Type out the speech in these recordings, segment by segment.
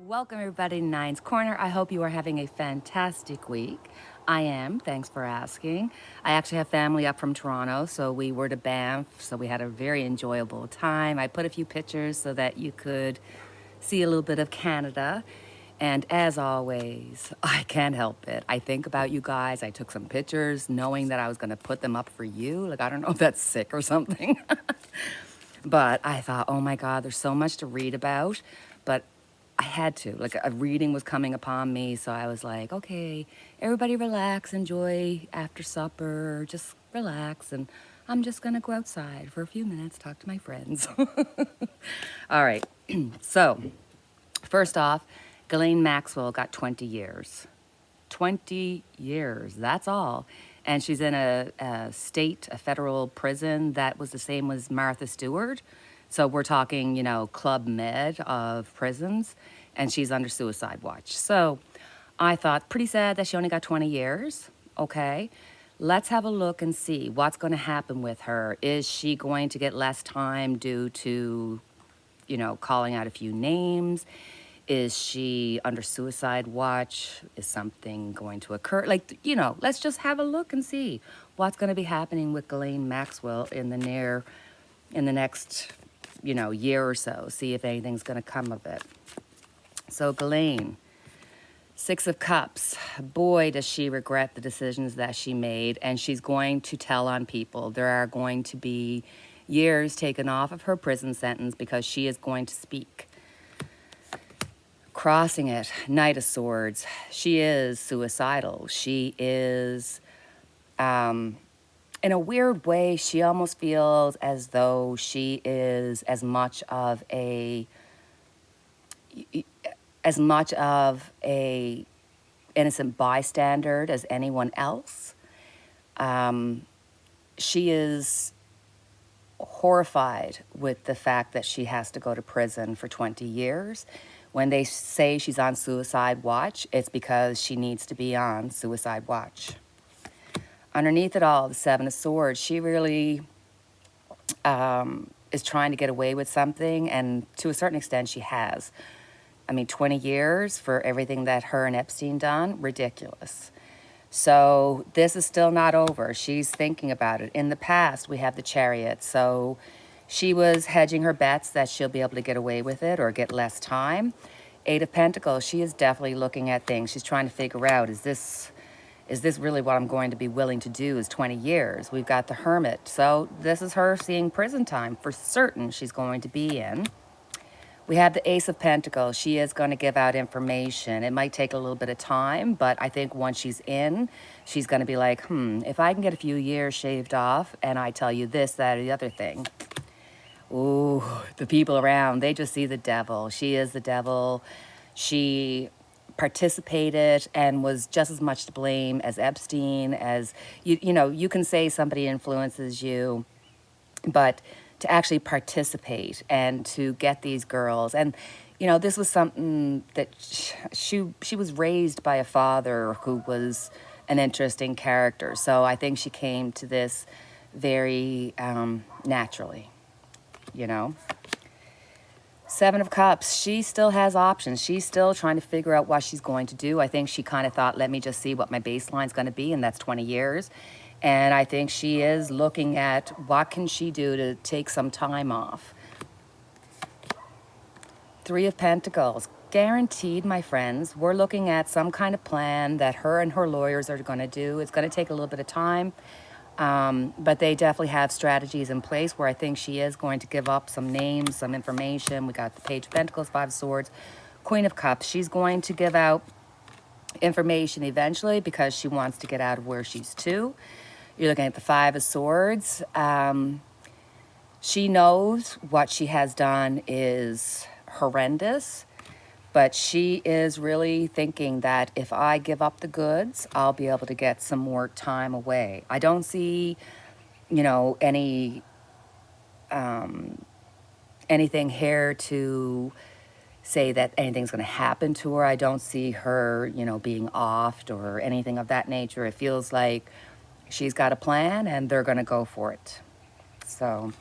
Welcome everybody to Nine's Corner. I hope you are having a fantastic week. I am, thanks for asking. I actually have family up from Toronto, so we were to Banff, so we had a very enjoyable time. I put a few pictures so that you could see a little bit of Canada. And as always, I can't help it. I think about you guys. I took some pictures knowing that I was gonna put them up for you. Like, I don't know if that's sick or something. But I thought, oh my God, there's so much to read about. But I had to, like a reading was coming upon me. So I was like, okay, everybody relax, enjoy after supper, just relax. And I'm just gonna go outside for a few minutes, talk to my friends. All right, so first off, Ghislaine Maxwell got 20 years. 20 years, that's all. And she's in a federal prison that was the same as Martha Stewart. So we're talking, you know, Club Med of prisons, and she's under suicide watch. So I thought, pretty sad that she only got 20 years. Okay, let's have a look and see what's going to happen with her. Is she going to get less time due to, you know, calling out a few names? Is she under suicide watch? Is something going to occur? Like, you know, let's just have a look and see what's going to be happening with Ghislaine Maxwell in the next, you know, year or so. See if anything's going to come of it. So Ghislaine, 6 of Cups. Boy, does she regret the decisions that she made, and she's going to tell on people. There are going to be years taken off of her prison sentence because she is going to speak. Crossing it, Knight of Swords. She is suicidal. She is, in a weird way, she almost feels as though she is as much of a innocent bystander as anyone else. She is horrified with the fact that she has to go to prison for 20 years. When they say she's on suicide watch, it's because she needs to be on suicide watch. Underneath it all, the 7 of Swords, she really is trying to get away with something, and to a certain extent she has. I mean, 20 years for everything that her and Epstein done, ridiculous. So this is still not over. She's thinking about it. In the past, we have the Chariot. So she was hedging her bets that she'll be able to get away with it or get less time. 8 of Pentacles, she is definitely looking at things. She's trying to figure out, is this really what I'm going to be willing to do? Is 20 years. We've got the Hermit. So this is her seeing prison time for certain she's going to be in. We have the Ace of Pentacles. She is going to give out information. It might take a little bit of time, but I think once she's in, she's going to be like, if I can get a few years shaved off and I tell you this, that, or the other thing. Ooh, the people around, they just see the devil. She is the devil. She participated and was just as much to blame as Epstein, as, you know, you can say somebody influences you, but to actually participate and to get these girls. And, you know, this was something that she was raised by a father who was an interesting character. So I think she came to this very naturally, you know. 7 of Cups, she still has options. She's still trying to figure out what she's going to do. I think she kind of thought, let me just see what my baseline's going to be, and that's 20 years. And I think she is looking at what can she do to take some time off. 3 of Pentacles. Guaranteed, my friends, we're looking at some kind of plan that her and her lawyers are going to do. It's going to take a little bit of time, but they definitely have strategies in place where I think she is going to give up some names, some information. We got the Page of Pentacles, 5 of Swords, Queen of Cups. She's going to give out information eventually because she wants to get out of where she's to. You're looking at the 5 of Swords. She knows what she has done is horrendous, But she is really thinking that if I give up the goods, I'll be able to get some more time away. I don't see, anything here to say that anything's going to happen to her. I don't see her, being offed or anything of that nature. It feels like she's got a plan and they're going to go for it. So,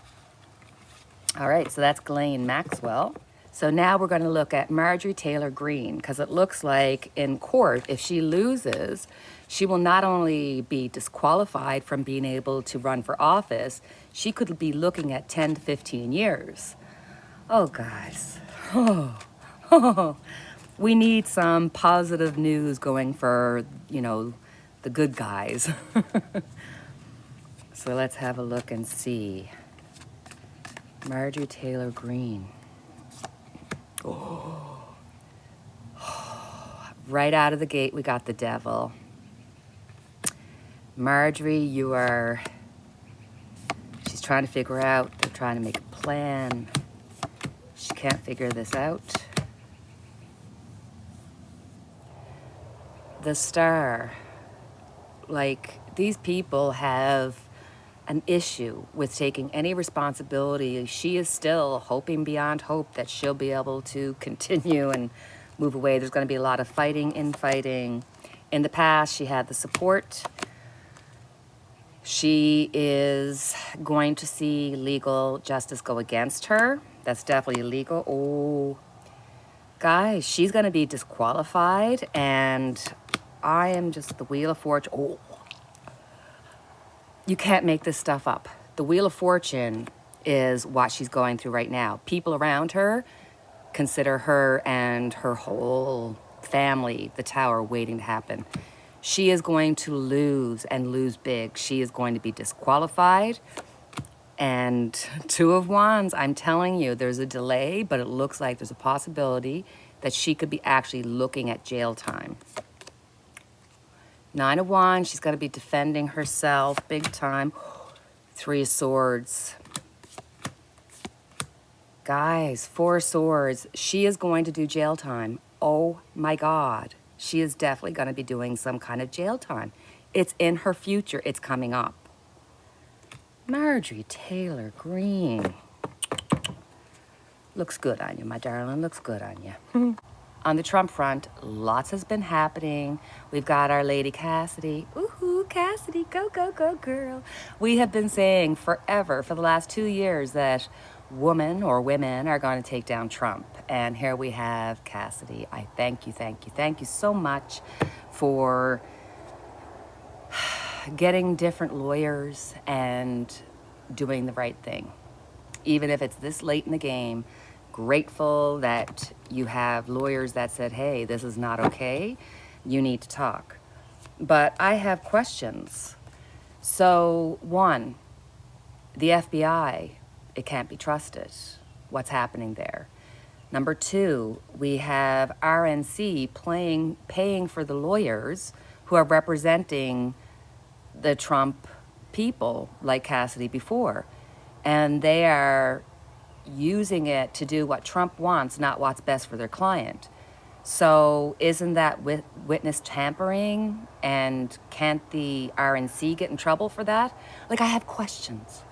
all right, so that's Ghislaine Maxwell. So now we're going to look at Marjorie Taylor Greene, because it looks like in court, if she loses, she will not only be disqualified from being able to run for office, she could be looking at 10 to 15 years. Oh, guys. Oh, we need some positive news going for, the good guys. So let's have a look and see. Marjorie Taylor Greene. Oh. Right out of the gate, we got the devil. Marjorie, she's trying to figure out, they're trying to make a plan. She can't figure this out. The Star, like, these people have an issue with taking any responsibility. She is still hoping beyond hope that she'll be able to continue and move away. There's going to be a lot of infighting. In the past, she had the support. She is going to see legal justice go against her. That's definitely illegal. Oh, guys, she's going to be disqualified, and I am just the Wheel of Fortune. Oh, you can't make this stuff up. The Wheel of Fortune is what she's going through right now. People around her consider her and her whole family the tower waiting to happen. She is going to lose, and lose big. She is going to be disqualified. And Two of Wands, I'm telling you, there's a delay, but it looks like there's a possibility that she could be actually looking at jail time. Nine of Wands, she's going to be defending herself big time. Three of Swords. Guys, Four of Swords, she is going to do jail time. Oh my God. She is definitely going to be doing some kind of jail time. It's in her future. It's coming up. Marjorie Taylor Greene. Looks good on you, my darling. Looks good on you. On the Trump front, lots has been happening. We've got our lady Cassidy. Ooh, Cassidy, go, go, go, girl. We have been saying forever, for the last 2 years, that women are going to take down Trump. And here we have Cassidy. I thank you so much for getting different lawyers and doing the right thing. Even if it's this late in the game, grateful that you have lawyers that said, hey, this is not okay. You need to talk. But I have questions. So, one, the FBI, it can't be trusted. What's happening there? Number two, we have RNC paying for the lawyers who are representing the Trump people, like Cassidy before. And they are using it to do what Trump wants, not what's best for their client. So isn't that witness tampering? And can't the RNC get in trouble for that? Like, I have questions.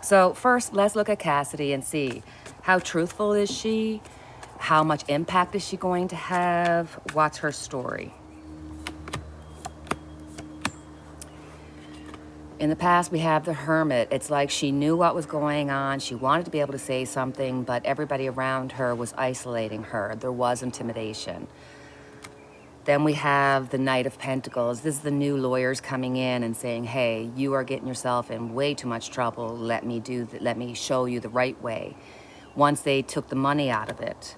So first, let's look at Cassidy and see how truthful is she? How much impact is she going to have? What's her story? In the past, we have the Hermit. It's like she knew what was going on. She wanted to be able to say something, but everybody around her was isolating her. There was intimidation. Then we have the Knight of Pentacles. This is the new lawyers coming in and saying, hey, you are getting yourself in way too much trouble. Let me show you the right way. Once they took the money out of it.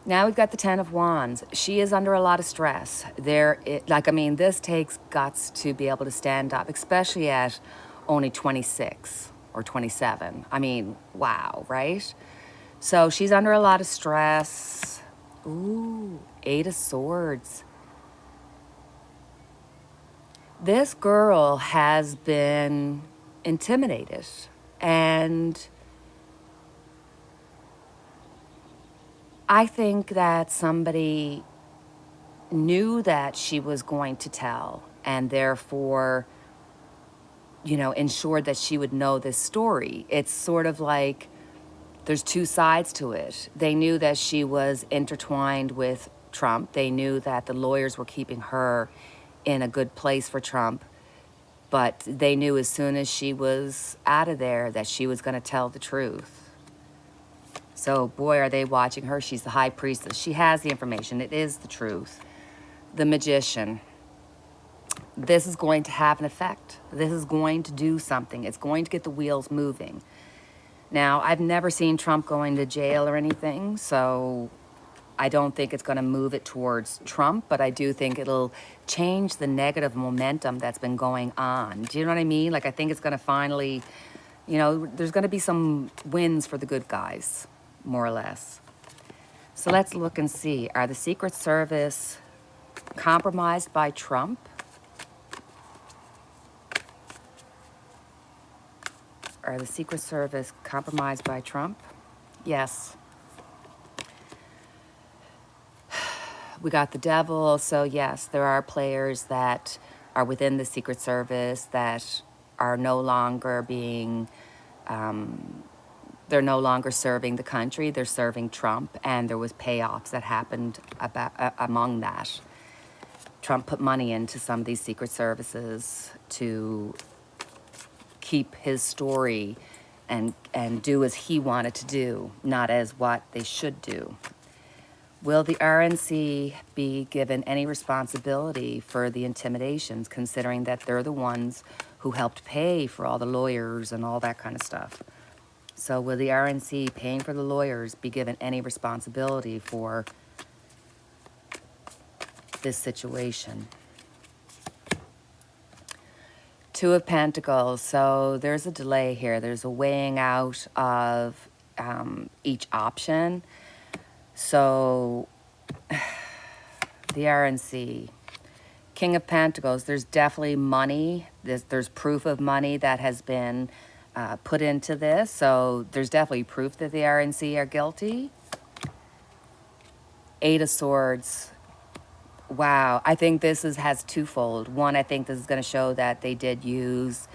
Now we've got the Ten of Wands. She is under a lot of stress. This takes guts to be able to stand up, especially at only 26 or 27. I mean, wow, right? So she's under a lot of stress. Ooh, Eight of Swords. This girl has been intimidated, and I think that somebody knew that she was going to tell and therefore, ensured that she would know this story. It's sort of like there's two sides to it. They knew that she was intertwined with Trump. They knew that the lawyers were keeping her in a good place for Trump. But they knew as soon as she was out of there that she was going to tell the truth. So, boy, are they watching her. She's the high priestess. She has the information. It is the truth. The magician. This is going to have an effect. This is going to do something. It's going to get the wheels moving. Now, I've never seen Trump going to jail or anything, so I don't think it's going to move it towards Trump, but I do think it'll change the negative momentum that's been going on. Do you know what I mean? Like, I think it's going to finally, there's going to be some wins for the good guys, more or less. So let's look and see. Are the Secret Service compromised by Trump? Are the Secret Service compromised by Trump? Yes. We got the devil, so yes, there are players that are within the Secret Service that are no longer being, they're no longer serving the country, they're serving Trump, and there was payoffs that happened among that. Trump put money into some of these Secret Services to keep his story and do as he wanted to do, not as what they should do. Will the RNC be given any responsibility for the intimidations, considering that they're the ones who helped pay for all the lawyers and all that kind of stuff? So will the RNC paying for the lawyers be given any responsibility for this situation? Two of Pentacles. So there's a delay here. There's a weighing out of each option. So the RNC, King of Pentacles, there's definitely money. There's proof of money that has been put into this. So there's definitely proof that the RNC are guilty. Eight of Swords. Wow, I think this has twofold. One, I think this is going to show that they did use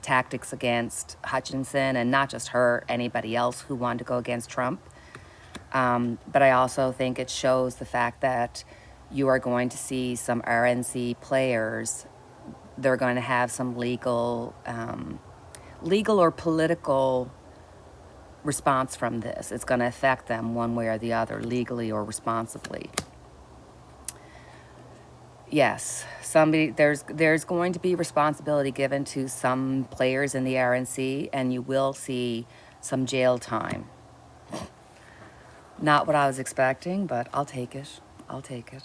tactics against Hutchinson, and not just her, anybody else who wanted to go against Trump. But I also think it shows the fact that you are going to see some RNC players. They're going to have some legal or political response from this. It's going to affect them one way or the other, legally or responsibly. Yes, there's going to be responsibility given to some players in the RNC, and you will see some jail time. Not what I was expecting, but I'll take it. I'll take it.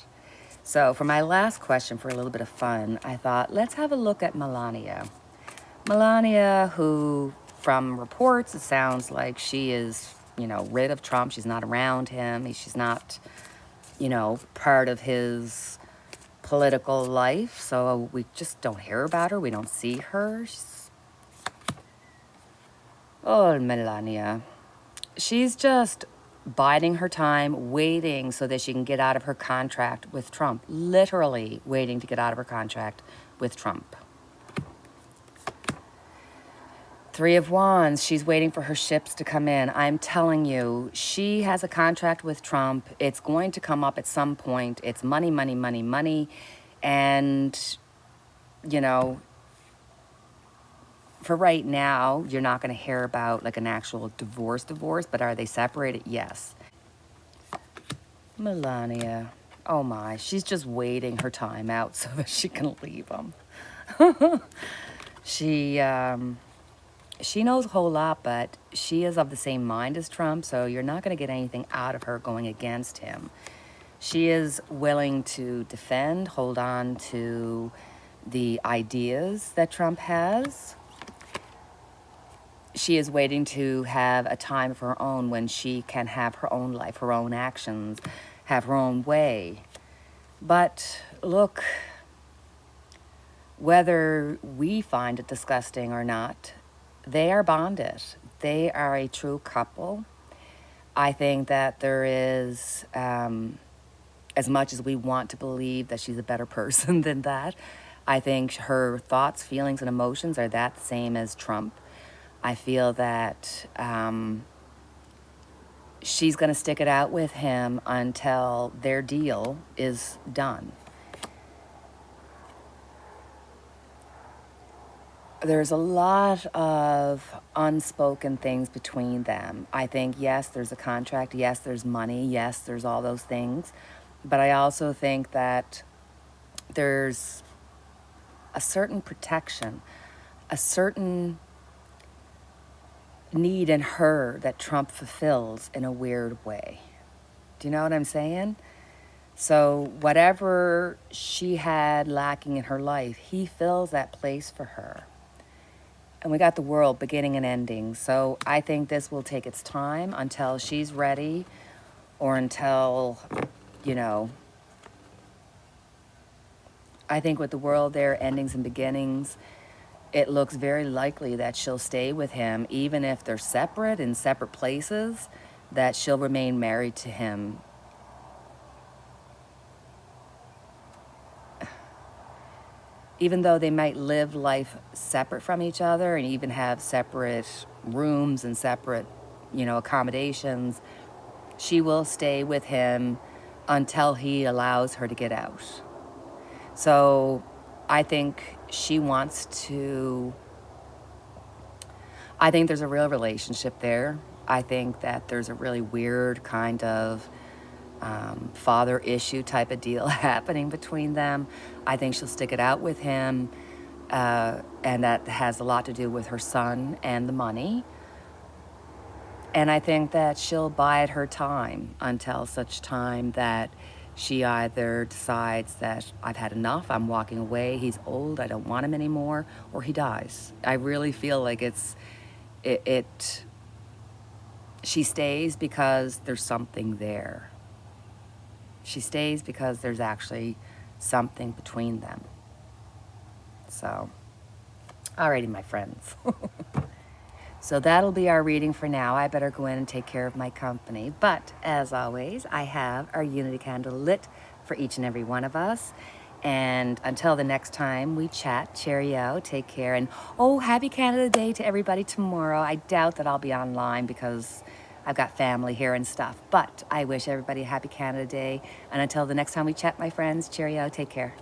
So for my last question, for a little bit of fun, I thought, let's have a look at Melania. Melania, who from reports, it sounds like she is, rid of Trump. She's not around him. She's not, part of his political life. So we just don't hear about her. We don't see her. Oh, Melania. She's just biding her time, waiting so that she can get out of her contract with Trump. Literally waiting to get out of her contract with Trump. Three of Wands, she's waiting for her ships to come in. I'm telling you, she has a contract with Trump. It's going to come up at some point. It's money, money, money, money. And, for right now, you're not going to hear about like an actual divorce, but are they separated? Yes. Melania, oh my, she's just waiting her time out so that she can leave him. She knows a whole lot, but she is of the same mind as Trump, so you're not going to get anything out of her going against him. She is willing to defend, hold on to the ideas that Trump has. She is waiting to have a time of her own when she can have her own life, her own actions, have her own way. But look, whether we find it disgusting or not, they are bonded. They are a true couple. I think that there is, as much as we want to believe that she's a better person than that, I think her thoughts, feelings, and emotions are that same as Trump. I feel that she's going to stick it out with him until their deal is done. There's a lot of unspoken things between them. I think, yes, there's a contract. Yes, there's money. Yes, there's all those things. But I also think that there's a certain protection, a certain need in her that Trump fulfills in a weird way. Do you know what I'm saying? So whatever she had lacking in her life, he fills that place for her. And we got the world beginning and ending. So I think this will take its time until she's ready, or until, you know, I think with the world there, endings and beginnings, it looks very likely that she'll stay with him, even if they're separate in separate places, that she'll remain married to him. Even though they might live life separate from each other and even have separate rooms and separate, accommodations, she will stay with him until he allows her to get out. So I think she wants to, I think there's a real relationship there. I think that there's a really weird kind of father issue type of deal happening between them. I think she'll stick it out with him, and that has a lot to do with her son and the money. And I think that she'll bide her time until such time that she either decides that I've had enough, I'm walking away, he's old, I don't want him anymore, or he dies. I really feel like she stays because there's something there. She stays because there's actually something between them. So, alrighty, my friends. So that'll be our reading for now. I better go in and take care of my company. But as always, I have our Unity candle lit for each and every one of us. And until the next time we chat, cheerio, take care. And happy Canada Day to everybody tomorrow. I doubt that I'll be online because I've got family here and stuff. But I wish everybody a happy Canada Day. And until the next time we chat, my friends, cheerio, take care.